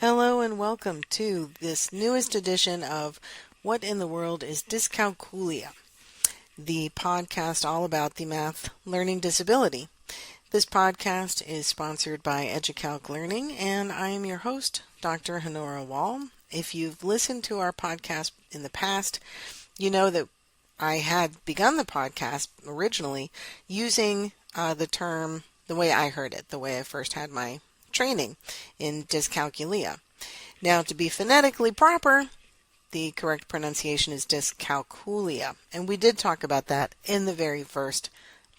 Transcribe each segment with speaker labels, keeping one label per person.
Speaker 1: Hello and welcome to this newest edition of What in the World is Dyscalculia, the podcast all about the math learning disability. This podcast is sponsored by EduCalc Learning, and I am your host, Dr. Honora Wall. If you've listened to our podcast in the past, you know that I had begun the podcast originally using the term the way I heard it, the way I first had my training in dyscalculia. Now, to be phonetically proper, the correct pronunciation is dyscalculia, and we did talk about that in the very first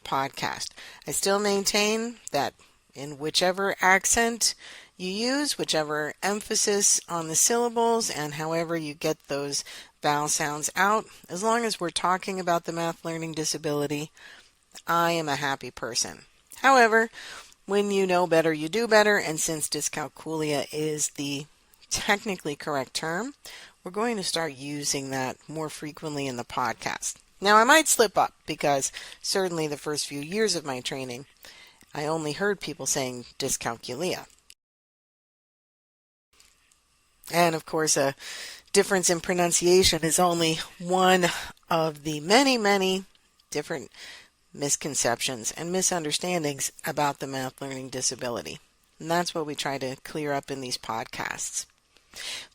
Speaker 1: podcast. I still maintain that in whichever accent you use, whichever emphasis on the syllables, and however you get those vowel sounds out, as long as we're talking about the math learning disability, I am a happy person. However, when you know better, you do better, and since dyscalculia is the technically correct term, we're going to start using that more frequently in the podcast. Now, I might slip up because certainly the first few years of my training, I only heard people saying dyscalculia. And of course, a difference in pronunciation is only one of the many, many different misconceptions and misunderstandings about the math learning disability. And that's what we try to clear up in these podcasts.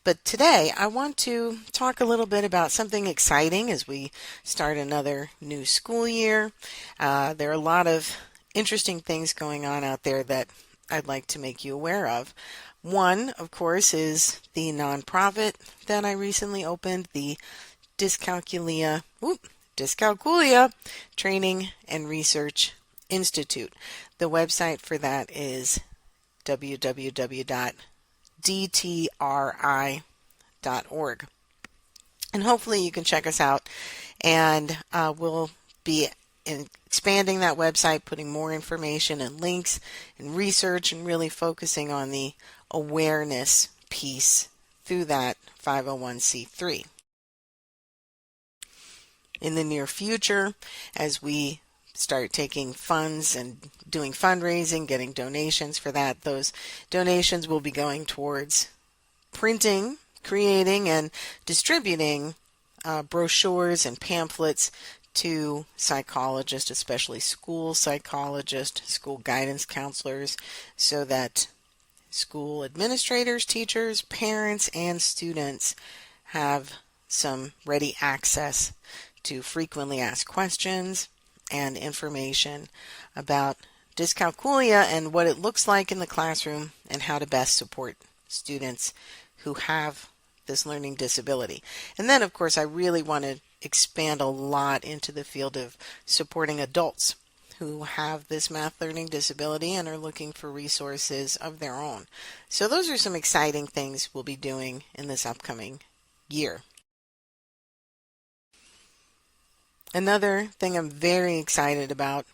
Speaker 1: But today I want to talk a little bit about something exciting as we start another new school year. There are a lot of interesting things going on out there that I'd like to make you aware of. One, of course, is the nonprofit that I recently opened, the Dyscalculia Training and Research Institute. The website for that is www.dtri.org. And hopefully you can check us out, and we'll be expanding that website, putting more information and links and research, and really focusing on the awareness piece through that 501c3. In the near future, as we start taking funds and doing fundraising, getting donations for that, those donations will be going towards printing, creating, and distributing brochures and pamphlets to psychologists, especially school psychologists, school guidance counselors, so that school administrators, teachers, parents, and students have some ready access to frequently asked questions and information about dyscalculia and what it looks like in the classroom and how to best support students who have this learning disability. And then, of course, I really want to expand a lot into the field of supporting adults who have this math learning disability and are looking for resources of their own. So those are some exciting things we'll be doing in this upcoming year. Another thing I'm very excited about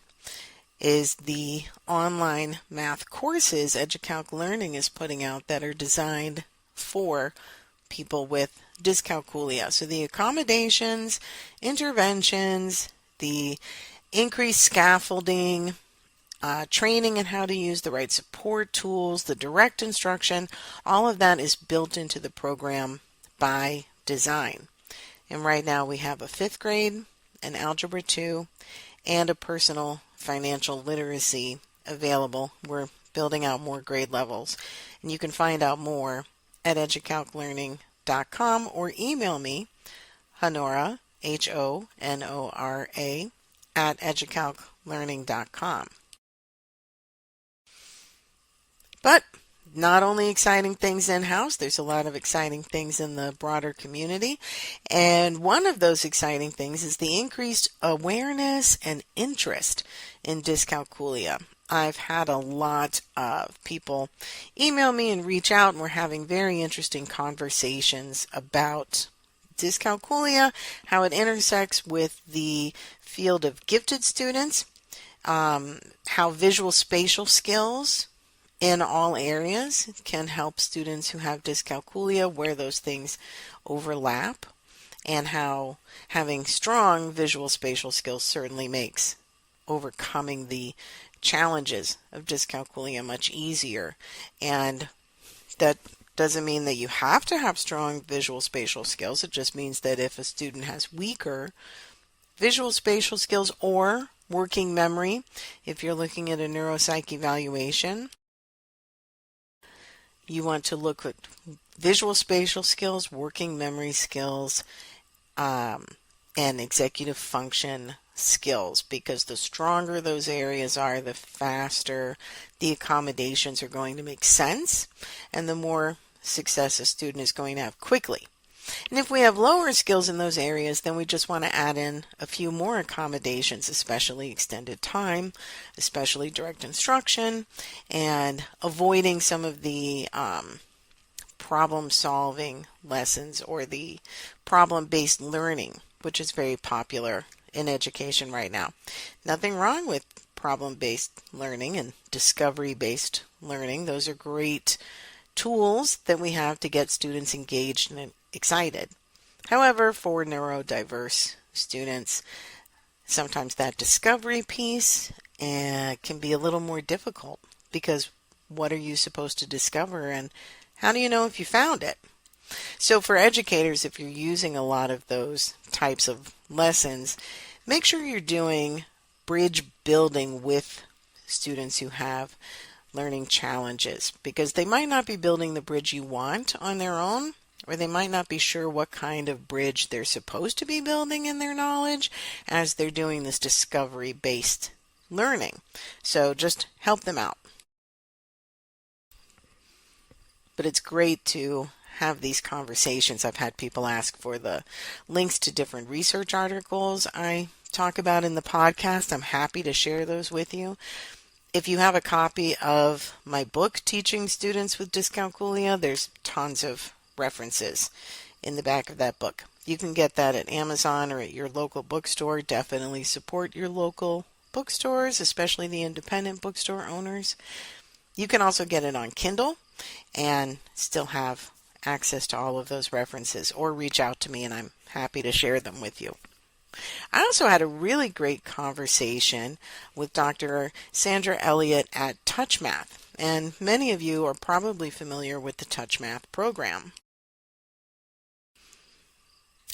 Speaker 1: is the online math courses EduCalc Learning is putting out that are designed for people with dyscalculia. So the accommodations, interventions, the increased scaffolding, training in how to use the right support tools, the direct instruction, all of that is built into the program by design. And right now we have a 5th grade, an Algebra 2, and a personal financial literacy available. We're building out more grade levels. And you can find out more at educalclearning.com or email me, Honora, Honora, at educalclearning.com. But not only exciting things in-house, there's a lot of exciting things in the broader community. And one of those exciting things is the increased awareness and interest in dyscalculia. I've had a lot of people email me and reach out, and we're having very interesting conversations about dyscalculia, how it intersects with the field of gifted students, how visual spatial skills in all areas can help students who have dyscalculia, where those things overlap, and how having strong visual spatial skills certainly makes overcoming the challenges of dyscalculia much easier, and that Doesn't mean that you have to have strong visual spatial skills. It just means that if a student has weaker visual spatial skills or working memory, if you're looking at a neuropsych evaluation, you want to look at visual spatial skills, working memory skills, and executive function skills, because the stronger those areas are, the faster the accommodations are going to make sense and the more success a student is going to have quickly. And if we have lower skills in those areas, then we just want to add in a few more accommodations, especially extended time, especially direct instruction, and avoiding some of the problem-solving lessons or the problem-based learning, which is very popular in education right now. Nothing wrong with problem-based learning and discovery-based learning. Those are great tools that we have to get students engaged and excited. However, for neurodiverse students, sometimes that discovery piece can be a little more difficult, because what are you supposed to discover and how do you know if you found it? So for educators, if you're using a lot of those types of lessons, make sure you're doing bridge building with students who have learning challenges, because they might not be building the bridge you want on their own, or they might not be sure what kind of bridge they're supposed to be building in their knowledge as they're doing this discovery-based learning. So just help them out. But it's great to have these conversations. I've had people ask for the links to different research articles I talk about in the podcast. I'm happy to share those with you. If you have a copy of my book, Teaching Students with Dyscalculia, there's tons of references in the back of that book. You can get that at Amazon or at your local bookstore. Definitely support your local bookstores, especially the independent bookstore owners. You can also get it on Kindle and still have access to all of those references, or reach out to me and I'm happy to share them with you. I also had a really great conversation with Dr. Sandra Elliott at TouchMath, and many of you are probably familiar with the TouchMath program.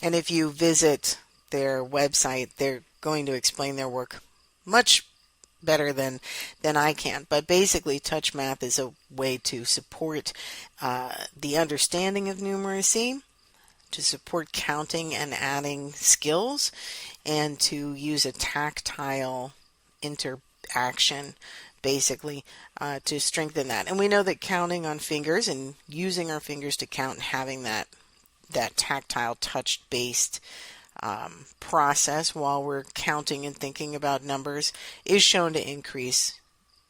Speaker 1: And if you visit their website, they're going to explain their work much better than I can. But basically, TouchMath is a way to support the understanding of numeracy, to support counting and adding skills, and to use a tactile interaction basically to strengthen that. And we know that counting on fingers and using our fingers to count and having that tactile touch-based process while we're counting and thinking about numbers is shown to increase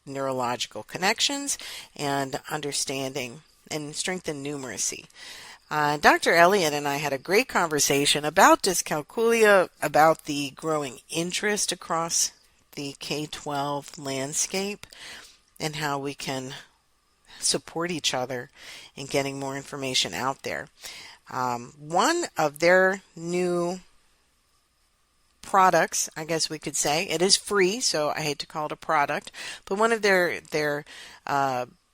Speaker 1: neurological connections and understanding and strengthen numeracy. Dr. Elliott and I had a great conversation about dyscalculia, about the growing interest across the K-12 landscape, and how we can support each other in getting more information out there. One of their new products, I guess we could say, it is free, so I hate to call it a product, but one of their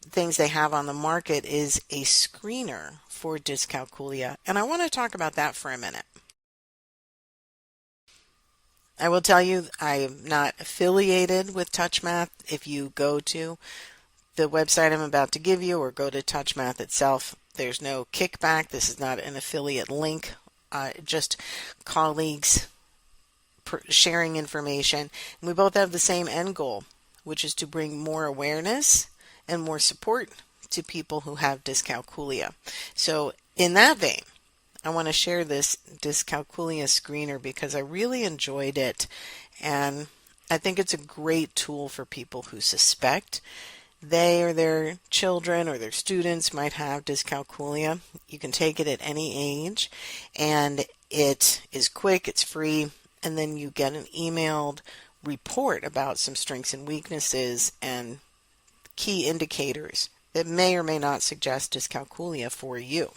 Speaker 1: things they have on the market is a screener for dyscalculia, and I want to talk about that for a minute. I will tell you, I'm not affiliated with TouchMath. If you go to the website I'm about to give you or go to TouchMath itself, there's no kickback. This is not an affiliate link, just colleagues sharing information. And we both have the same end goal, which is to bring more awareness and more support to people who have dyscalculia. So in that vein, I want to share this dyscalculia screener because I really enjoyed it, and I think it's a great tool for people who suspect they or their children or their students might have dyscalculia. You can take it at any age, and it is quick, it's free, and then you get an emailed report about some strengths and weaknesses and key indicators that may or may not suggest dyscalculia for you.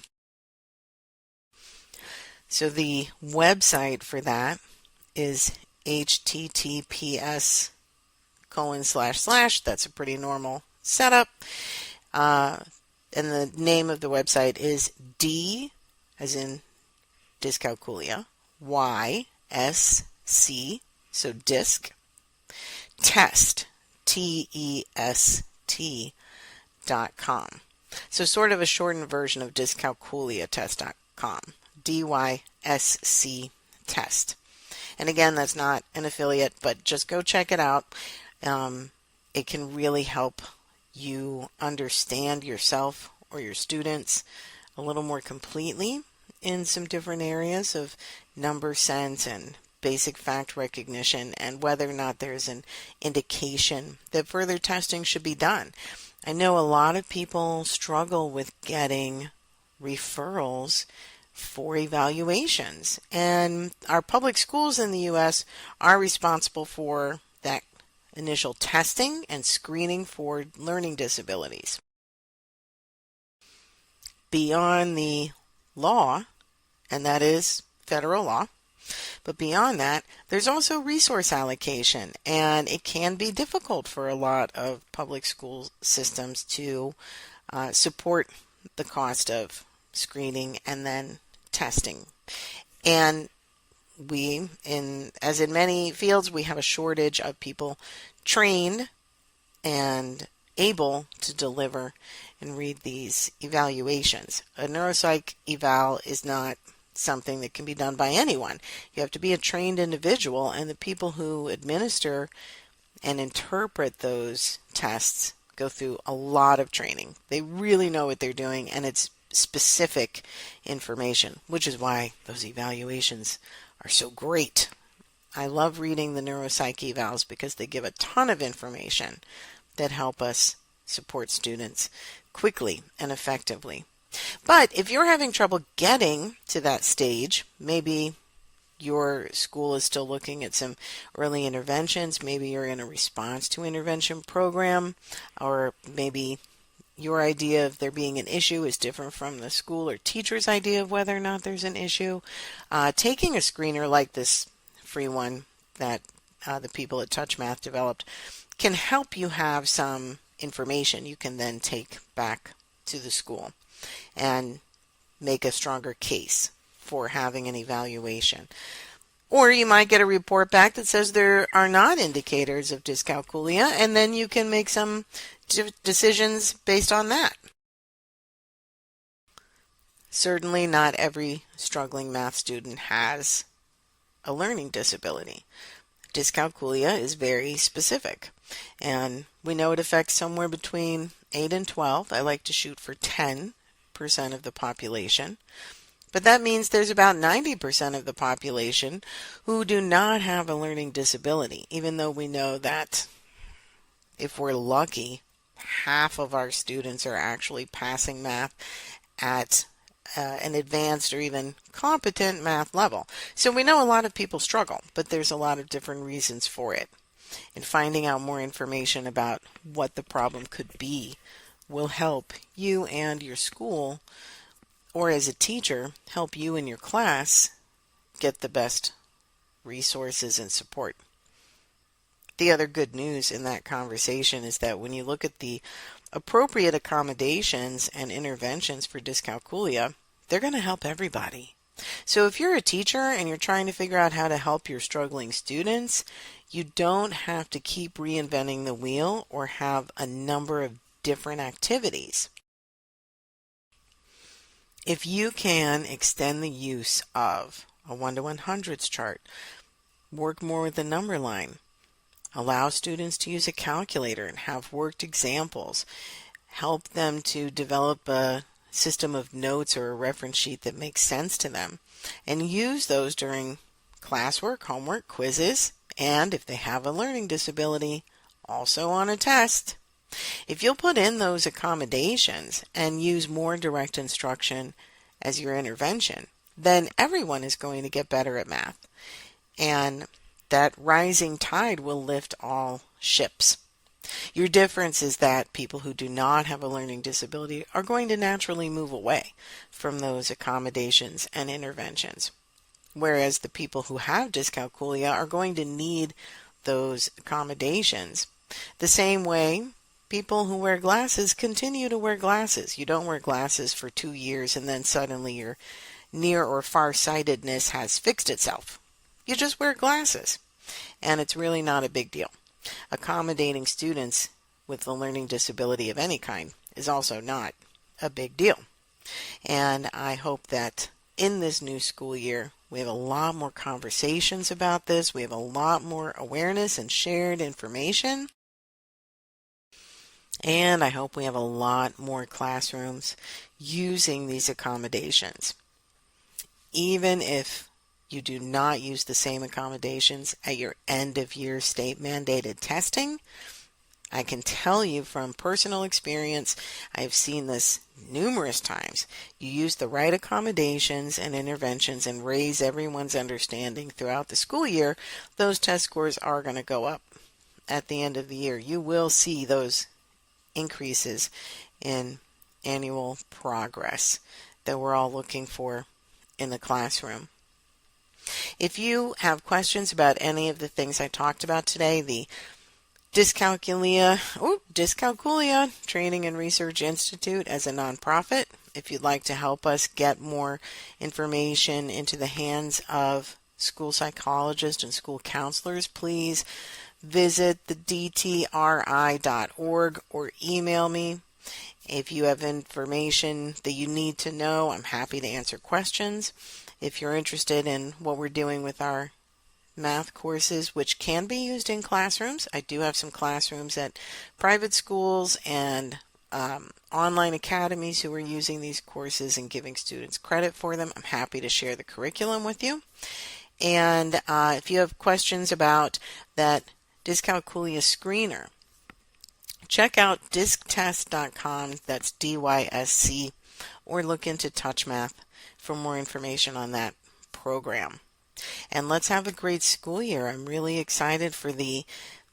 Speaker 1: So the website for that is https:// that's a pretty normal setup, and the name of the website is D, as in dyscalculia, YSC, so DISC, test, TEST.com. So sort of a shortened version of dyscalculiatest.com, DYSC test. And again, that's not an affiliate, but just go check it out. It can really help you understand yourself or your students a little more completely in some different areas of number sense and basic fact recognition, and whether or not there's an indication that further testing should be done. I know a lot of people struggle with getting referrals for evaluations, and our public schools in the U.S. are responsible for that initial testing and screening for learning disabilities. Beyond the law, and that is federal law, but beyond that, there's also resource allocation, and it can be difficult for a lot of public school systems to support the cost of screening and then testing. And as in many fields, we have a shortage of people trained and able to deliver and read these evaluations. A neuropsych eval is not something that can be done by anyone. You have to be a trained individual, and the people who administer and interpret those tests go through a lot of training. They really know what they're doing, and it's specific information, which is why those evaluations are so great. I love reading the neuropsych evals because they give a ton of information that help us support students quickly and effectively. But if you're having trouble getting to that stage, maybe your school is still looking at some early interventions, maybe you're in a response to intervention program, or maybe your idea of there being an issue is different from the school or teacher's idea of whether or not there's an issue. Taking a screener like this free one that the people at TouchMath developed can help you have some information you can then take back to the school and make a stronger case for having an evaluation. Or you might get a report back that says there are not indicators of dyscalculia, and then you can make some decisions based on that. Certainly not every struggling math student has a learning disability. Dyscalculia is very specific, and we know it affects somewhere between 8 and 12. I like to shoot for 10% of the population, but that means there's about 90% of the population who do not have a learning disability, even though we know that if we're lucky, half of our students are actually passing math at an advanced or even competent math level. So we know a lot of people struggle, but there's a lot of different reasons for it. And finding out more information about what the problem could be will help you and your school, or as a teacher, help you and your class get the best resources and support. The other good news in that conversation is that when you look at the appropriate accommodations and interventions for dyscalculia, they're going to help everybody. So if you're a teacher and you're trying to figure out how to help your struggling students, you don't have to keep reinventing the wheel or have a number of different activities. If you can extend the use of a 1 to 100s chart, work more with the number line, allow students to use a calculator and have worked examples, help them to develop a system of notes or a reference sheet that makes sense to them, and use those during classwork, homework, quizzes, and if they have a learning disability, also on a test. If you'll put in those accommodations and use more direct instruction as your intervention, then everyone is going to get better at math. And that rising tide will lift all ships. Your difference is that people who do not have a learning disability are going to naturally move away from those accommodations and interventions, whereas the people who have dyscalculia are going to need those accommodations the same way People who wear glasses continue to wear glasses. You don't wear glasses for 2 years and then suddenly your near or far-sightedness has fixed itself. You just wear glasses, and it's really not a big deal. Accommodating students with a learning disability of any kind is also not a big deal. And I hope that in this new school year, we have a lot more conversations about this. We have a lot more awareness and shared information. And I hope we have a lot more classrooms using these accommodations. Even if you do not use the same accommodations at your end of year state mandated testing, I can tell you from personal experience, I've seen this numerous times. You use the right accommodations and interventions and raise everyone's understanding throughout the school year, those test scores are going to go up at the end of the year. You will see those increases in annual progress that we're all looking for in the classroom. If you have questions about any of the things I talked about today, the Dyscalculia Training and Research Institute as a nonprofit, if you'd like to help us get more information into the hands of school psychologists and school counselors, please visit the dtri.org or email me. If you have information that you need to know, I'm happy to answer questions. If you're interested in what we're doing with our math courses, which can be used in classrooms, I do have some classrooms at private schools and online academies who are using these courses and giving students credit for them. I'm happy to share the curriculum with you. And if you have questions about that Dyscalculia screener, check out DiscTest.com, that's DYSC, or look into TouchMath for more information on that program. And let's have a great school year. I'm really excited for the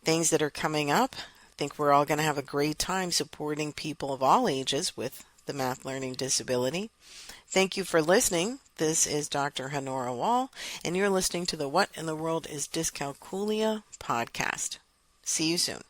Speaker 1: things that are coming up. I think we're all going to have a great time supporting people of all ages with the math learning disability. Thank you for listening. This is Dr. Honora Wall, and you're listening to the What in the World is Dyscalculia podcast. See you soon.